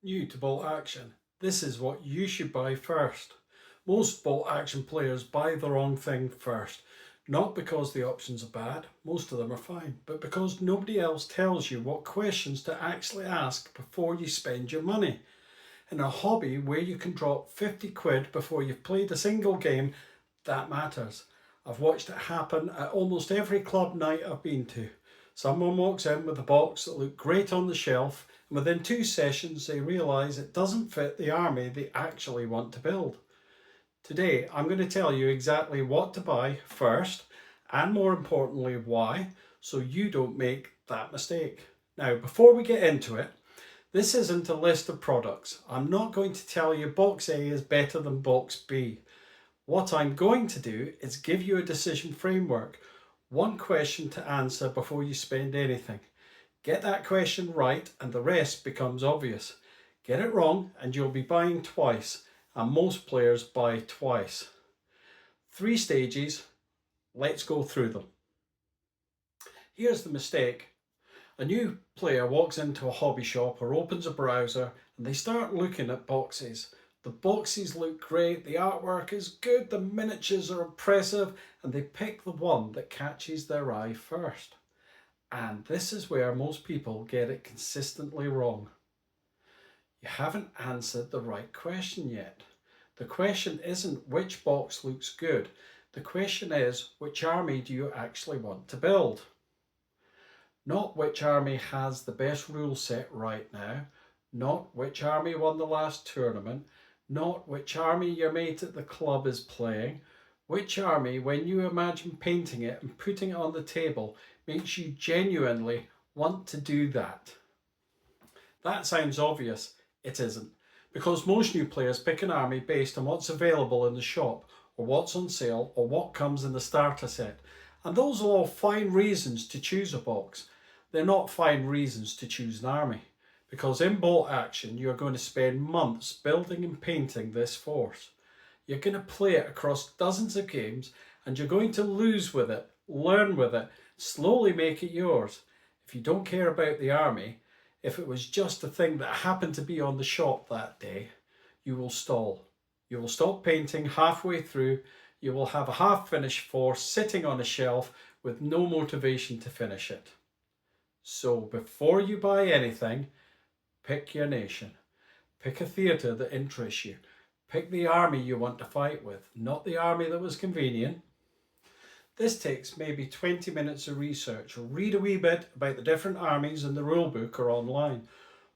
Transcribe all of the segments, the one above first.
New to bolt action, this is what you should buy first. Most bolt action players buy the wrong thing first, not because the options are bad, most of them are fine, but because nobody else tells you what questions to actually ask before you spend your money. In a hobby where you can drop 50 quid before you've played a single game, that matters. I've watched it happen at almost every club night I've been to. Someone walks in with a box that looked great on the shelf, and within 2 sessions they realise it doesn't fit the army they actually want to build. Today I'm going to tell you exactly what to buy first, and more importantly why, so you don't make that mistake. Now before we get into it, this isn't a list of products. I'm not going to tell you box A is better than box B. What I'm going to do is give you a decision framework. One question to answer before you spend anything. Get that question right and the rest becomes obvious. Get it wrong and you'll be buying twice, and most players buy twice. 3 stages, let's go through them. Here's the mistake. A new player walks into a hobby shop or opens a browser and they start looking at boxes. The boxes look great, the artwork is good, the miniatures are impressive, and they pick the one that catches their eye first. And this is where most people get it consistently wrong. You haven't answered the right question yet. The question isn't which box looks good. The question is, which army do you actually want to build? Not which army has the best rule set right now, not which army won the last tournament, not which army your mate at the club is playing, which army, when you imagine painting it and putting it on the table, makes you genuinely want to do that. That sounds obvious. It isn't, because most new players pick an army based on what's available in the shop, or what's on sale, or what comes in the starter set. And those are all fine reasons to choose a box. They're not fine reasons to choose an army, because in bolt action you're going to spend months building and painting this force. You're going to play it across dozens of games, and you're going to lose with it, learn with it, slowly make it yours. If you don't care about the army, if it was just a thing that happened to be on the shop that day, you will stall. You will stop painting halfway through. You will have a half-finished force sitting on a shelf with no motivation to finish it. So before you buy anything, pick your nation. Pick a theatre that interests you. Pick the army you want to fight with, not the army that was convenient. This takes maybe 20 minutes of research, or read a wee bit about the different armies in the rulebook or online.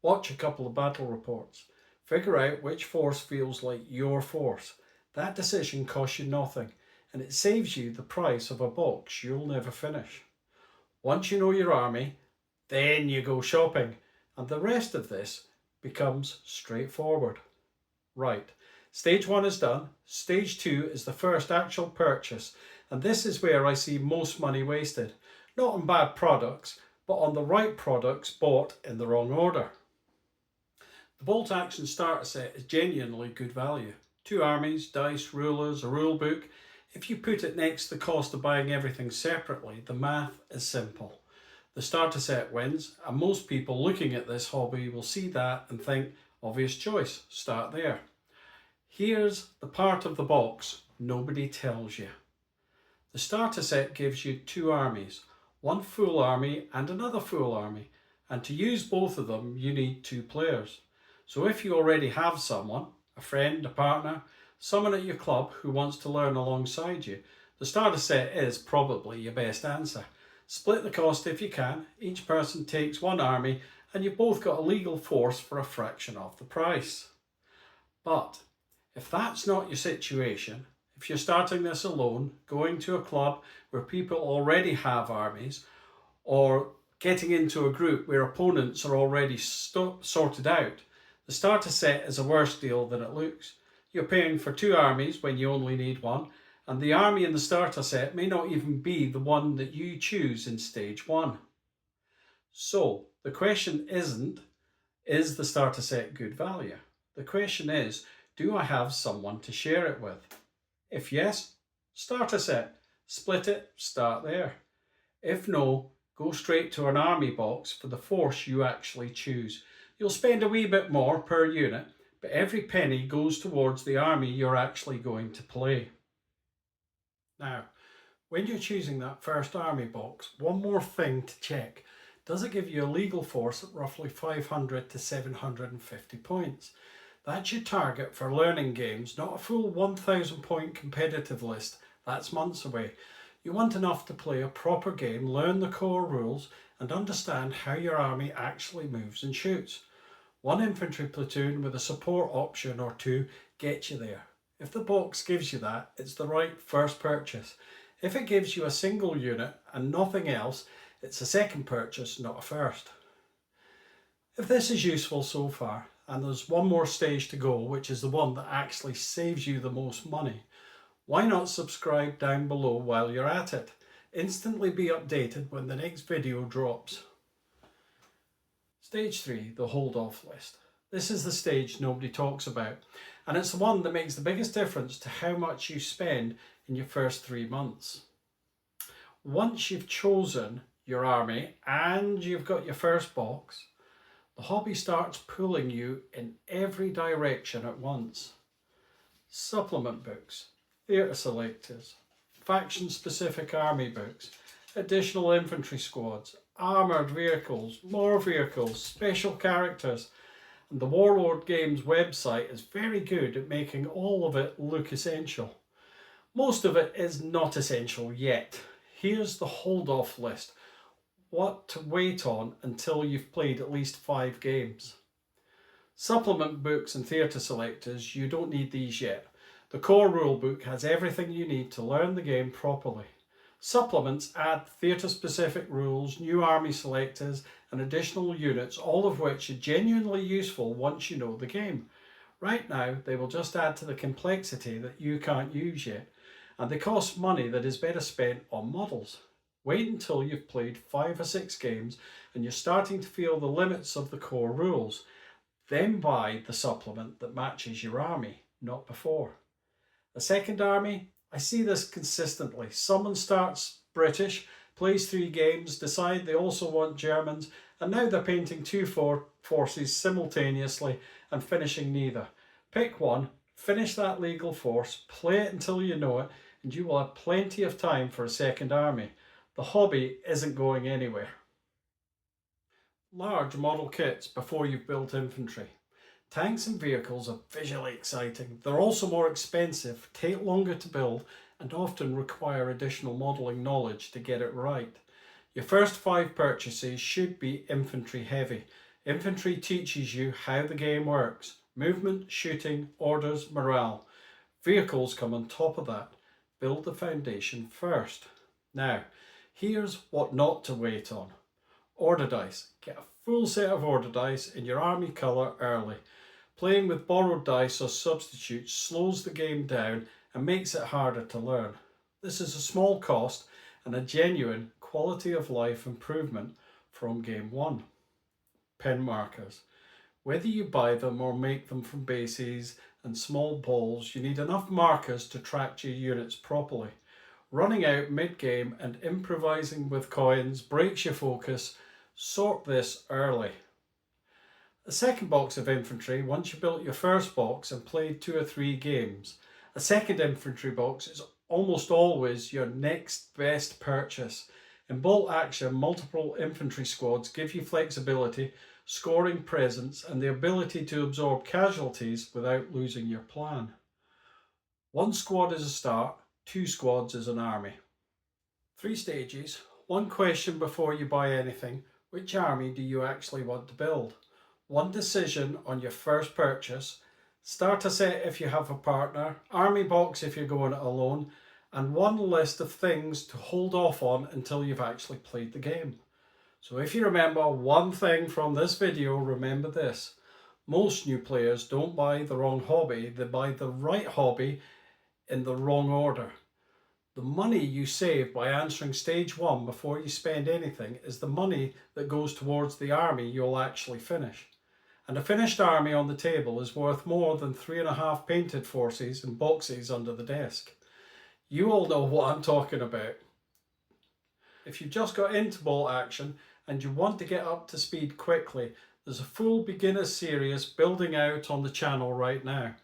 Watch a couple of battle reports. Figure out which force feels like your force. That decision costs you nothing, and it saves you the price of a box you'll never finish. Once you know your army, then you go shopping, and the rest of this becomes straightforward. Right, stage 1 is done. Stage 2 is the first actual purchase, and this is where I see most money wasted. Not on bad products, but on the right products bought in the wrong order. The bolt action starter set is genuinely good value. 2 armies, dice, rulers, a rule book. If you put it next to the cost of buying everything separately, the math is simple. The starter set wins, and most people looking at this hobby will see that and think, obvious choice, start there. Here's the part of the box nobody tells you. The starter set gives you 2 armies, one full army and another full army, and to use both of them you need 2 players. So if you already have someone, a friend, a partner, someone at your club who wants to learn alongside you, the starter set is probably your best answer. Split the cost if you can, each person takes 1 army, and you've both got a legal force for a fraction of the price. But if that's not your situation, if you're starting this alone, going to a club where people already have armies, or getting into a group where opponents are already sorted out, the starter set is a worse deal than it looks. You're paying for 2 armies when you only need 1, and the army in the starter set may not even be the one that you choose in stage 1. So the question isn't, is the starter set good value? The question is, do I have someone to share it with? If yes, starter set. Split it, start there. If no, go straight to an army box for the force you actually choose. You'll spend a wee bit more per unit, but every penny goes towards the army you're actually going to play. Now, when you're choosing that first army box, one more thing to check. Does it give you a legal force at roughly 500 to 750 points? That's your target for learning games, not a full 1000 point competitive list. That's months away. You want enough to play a proper game, learn the core rules, and understand how your army actually moves and shoots. One infantry platoon with a support option or two gets you there. If the box gives you that, it's the right first purchase. If it gives you a single unit and nothing else, it's a second purchase, not a first. If this is useful so far, and there's one more stage to go, which is the one that actually saves you the most money, why not subscribe down below while you're at it? Instantly be updated when the next video drops. Stage 3, the hold off list. This is the stage nobody talks about, and it's the one that makes the biggest difference to how much you spend in your first 3 months. Once you've chosen your army and you've got your first box, the hobby starts pulling you in every direction at once. Supplement books, theatre selectors, faction specific army books, additional infantry squads, armoured vehicles, more vehicles, special characters, and the Warlord Games website is very good at making all of it look essential. Most of it is not essential yet. Here's the hold off list. What to wait on until you've played at least 5 games. Supplement books and theatre selectors, you don't need these yet. The core rulebook has everything you need to learn the game properly. Supplements add theatre specific rules, new army selectors and additional units, all of which are genuinely useful once you know the game. Right now they will just add to the complexity that you can't use yet, and they cost money that is better spent on models. Wait until you've played 5 or 6 games and you're starting to feel the limits of the core rules. Then buy the supplement that matches your army, not before. A second army, I see this consistently. Someone starts British, plays 3 games, decide they also want Germans, and now they're painting 2 forces simultaneously and finishing neither. Pick one, finish that legal force, play it until you know it, and you will have plenty of time for a second army. The hobby isn't going anywhere. Large model kits before you've built infantry. Tanks and vehicles are visually exciting. They're also more expensive, take longer to build, and often require additional modelling knowledge to get it right. Your first 5 purchases should be infantry heavy. Infantry teaches you how the game works. Movement, shooting, orders, morale. Vehicles come on top of that. Build the foundation first. Now, here's what not to wait on. Order dice. Get a full set of order dice in your army colour early. Playing with borrowed dice or substitutes slows the game down and makes it harder to learn. This is a small cost and a genuine quality of life improvement from game 1. Pen markers. Whether you buy them or make them from bases and small balls, you need enough markers to track your units properly. Running out mid-game and improvising with coins breaks your focus. Sort this early. A second box of infantry once you built your first box and played 2 or 3 games. A second infantry box is almost always your next best purchase. In bolt action, multiple infantry squads give you flexibility, scoring presence, and the ability to absorb casualties without losing your plan. 1 squad is a start, 2 squads is an army. 3 stages. 1 question before you buy anything. Which army do you actually want to build? 1 decision on your first purchase. Starter set if you have a partner. Army box if you're going it alone. And 1 list of things to hold off on until you've actually played the game. So if you remember one thing from this video, remember this. Most new players don't buy the wrong hobby, they buy the right hobby in the wrong order. The money you save by answering stage 1 before you spend anything is the money that goes towards the army you'll actually finish. And a finished army on the table is worth more than 3.5 painted forces and boxes under the desk. You all know what I'm talking about. If you've just got into bolt action and you want to get up to speed quickly, There's a full beginner series building out on the channel right now.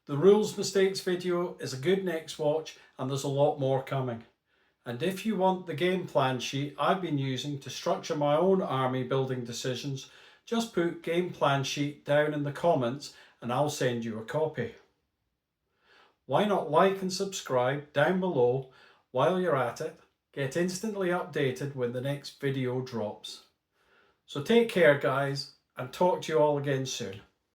The rules mistakes video is a good next watch, and there's a lot more coming. And if you want the game plan sheet I've been using to structure my own army building decisions, just put game plan sheet down in the comments and I'll send you a copy. Why not like and subscribe down below while you're at it? Get instantly updated when the next video drops. So take care guys, and talk to you all again soon.